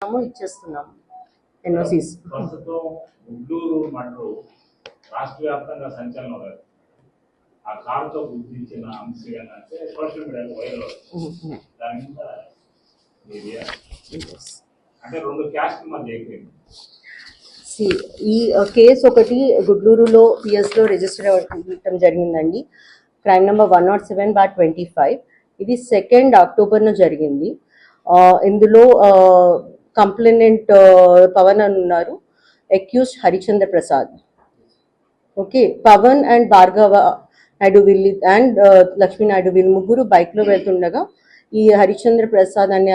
చేస్తామో ఇచ్చేస్తున్నాము ఎన్ఓసీస్. ప్రస్తుతం గుంటూరు మండలం రాష్ట్ర వ్యాప్తంగా సంచలనం ఆ కారుతో గుర్తించిన అంశం అంటే సోషల్ మీడియాలో వైరల్ అవుతుంది. దాని మీద అంటే రెండు క్యాస్ట్ మధ్య అయిపోయింది. ఈ కేసు ఒకటి గుడ్లూరులో పిఎస్లో రిజిస్టర్ అవ్వడం జరిగిందండి. Crime number 107/25. ఇది 2 అక్టోబర్ను జరిగింది. ఇందులో కంప్లైనెంట్ పవన్ అని ఉన్నారు, accused Harichandra Prasad. Okay, Pavan and Bhargava Naidu వీళ్ళు అండ్ లక్ష్మీ నాయుడు వీళ్ళు ముగ్గురు బైక్లో వెళ్తుండగా ఈ హరిచంద్ర ప్రసాద్ అనే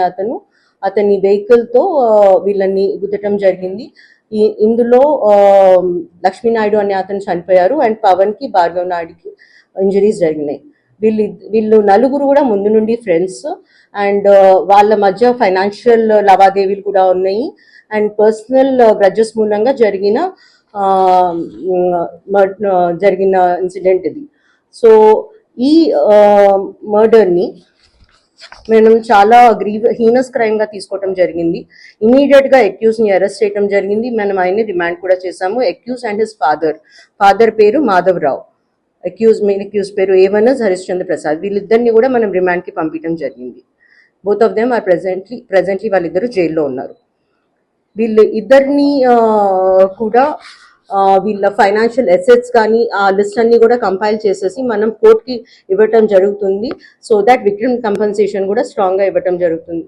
అతని వెహికల్తో వీళ్ళని గుద్దటం జరిగింది. ఇందులో లక్ష్మీనాయుడు అనే అతను చనిపోయారు అండ్ పవన్కి భార్గవ్ నాయుడుకి ఇంజరీస్ జరిగినాయి. వీళ్ళు నలుగురు కూడా ముందు నుండి ఫ్రెండ్స్ అండ్ వాళ్ళ మధ్య ఫైనాన్షియల్ లావాదేవీలు కూడా ఉన్నాయి అండ్ పర్సనల్ గ్రడ్జెస్ మూలంగా జరిగిన ఇన్సిడెంట్ ఇది. సో ఈ మర్డర్ని మనం చాలా హీనస్ క్రైమ్గా తీసుకోవటం జరిగింది. ఇమీడియట్గా అక్యూజ్ని అరెస్ట్ చేయడం జరిగింది. మనం ఆయన్ని రిమాండ్ కూడా చేశాము. అక్యూజ్ అండ్ హిస్ ఫాదర్ పేరు మాధవరావు, అక్యూజ్ పేరు ఏవనస్ హరిశ్చంద్ర ప్రసాద్. వీళ్ళిద్దరిని కూడా మనం రిమాండ్కి పంపించడం జరిగింది. Both of them are presently వాళ్ళిద్దరు జైల్లో ఉన్నారు. వీళ్ళు ఇద్దరిని కూడా వీళ్ళ ఫైనాన్షియల్ అసెట్స్ కానీ ఆ లిస్ట్ అన్ని కూడా కంపైల్ చేసేసి మనం కోర్టుకి ఇవ్వటం జరుగుతుంది. సో దట్ విక్టిమ్ కంపెన్సేషన్ కూడా స్ట్రాంగ్గా ఇవ్వటం జరుగుతుంది.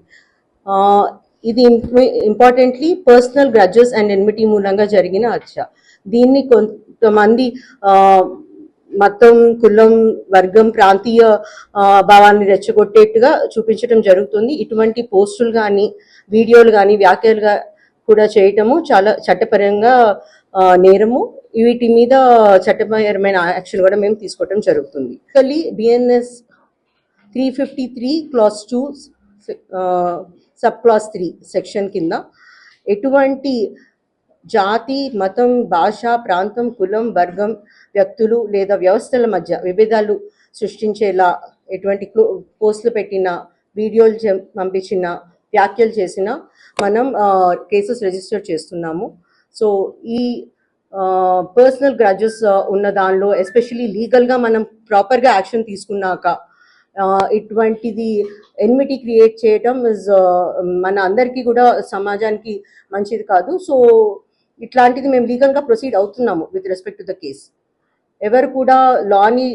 ఇది importantly personal grudges and enmity మూలంగా జరిగిన హత్య. దీన్ని కొంతమంది మతం, కులం, వర్గం, ప్రాంతీయ భావాన్ని రెచ్చగొట్టేట్టుగా చూపించడం జరుగుతుంది. ఇటువంటి పోస్టులు కానీ వీడియోలు కానీ వ్యాఖ్యలుగా కూడా చేయటము చాలా చట్టపరంగా నేరము. వీటి మీద చట్టపరమైన యాక్షన్ కూడా మేము తీసుకోవటం జరుగుతుంది. BNS 353 Clause 2 Sub Clause 3 section కింద ఎటువంటి జాతి, మతం, భాష, ప్రాంతం, కులం, వర్గం, వ్యక్తులు లేదా వ్యవస్థల మధ్య విభేదాలు సృష్టించేలా ఎటువంటి పోస్టులు పెట్టిన, వీడియోలు పంపించిన, వ్యాఖ్యలు చేసిన మనం కేసెస్ రిజిస్టర్ చేస్తున్నాము. సో ఈ పర్సనల్ గ్రడ్జెస్ ఉన్న దానిలో ఎస్పెషలీ లీగల్గా మనం ప్రాపర్గా యాక్షన్ తీసుకున్నాక ఇటువంటిది ఎన్మిటీ క్రియేట్ చేయటం మన అందరికీ కూడా సమాజానికి మంచిది కాదు. సో ఇట్లాంటిది మేము లీగల్గా ప్రొసీడ్ అవుతున్నాము with respect to the case. ఎవరు కూడా లాని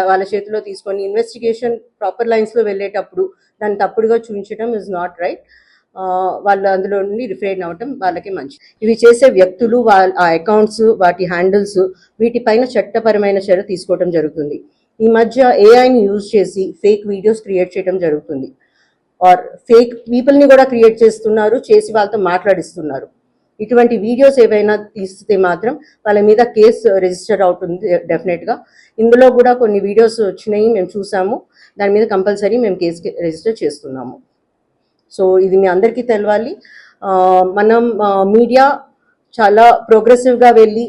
వాళ్ళ చేతిలో తీసుకొని ఇన్వెస్టిగేషన్ ప్రాపర్ లైన్స్లో వెళ్ళేటప్పుడు దాన్ని తప్పుడుగా చూపించడం ఇస్ నాట్ రైట్. వాళ్ళు అందులో నుండి రిఫ్రైన్ అవ్వటం వాళ్ళకి మంచి. ఇవి చేసే వ్యక్తులు, ఆ అకౌంట్స్, వాటి హ్యాండిల్స్ వీటిపైన చట్టపరమైన చర్య తీసుకోవడం జరుగుతుంది. ఈ మధ్య ఏఐని యూజ్ చేసి ఫేక్ వీడియోస్ క్రియేట్ చేయడం జరుగుతుంది. ఆర్ ఫేక్ పీపుల్ని కూడా క్రియేట్ చేస్తున్నారు, చేసి వాళ్ళతో మాట్లాడిస్తున్నారు. ఇటువంటి వీడియోస్ ఏవైనా తీస్తే మాత్రం వాళ్ళ మీద కేసు రిజిస్టర్ అవుతుంది డెఫినెట్గా. ఇందులో కూడా కొన్ని వీడియోస్ వచ్చినాయి, మేము చూసాము. దాని మీద కంపల్సరీ మేము కేసు రిజిస్టర్ చేస్తున్నాము. సో ఇది మీ అందరికీ తెలవాలి. మనం మీడియా చాలా ప్రోగ్రెసివ్గా వెళ్ళి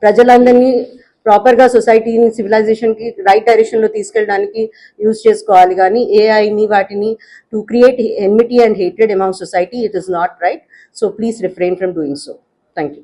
ప్రజలందరినీ ప్రాపర్గా సొసైటీని, సివిలైజేషన్కి రైట్ డైరెక్షన్లో తీసుకెళ్ళడానికి యూజ్ చేసుకోవాలి. కానీ ఏఐని వాటిని to create enmity and hatred among society, it is not right. So please refrain from doing so. Thank you.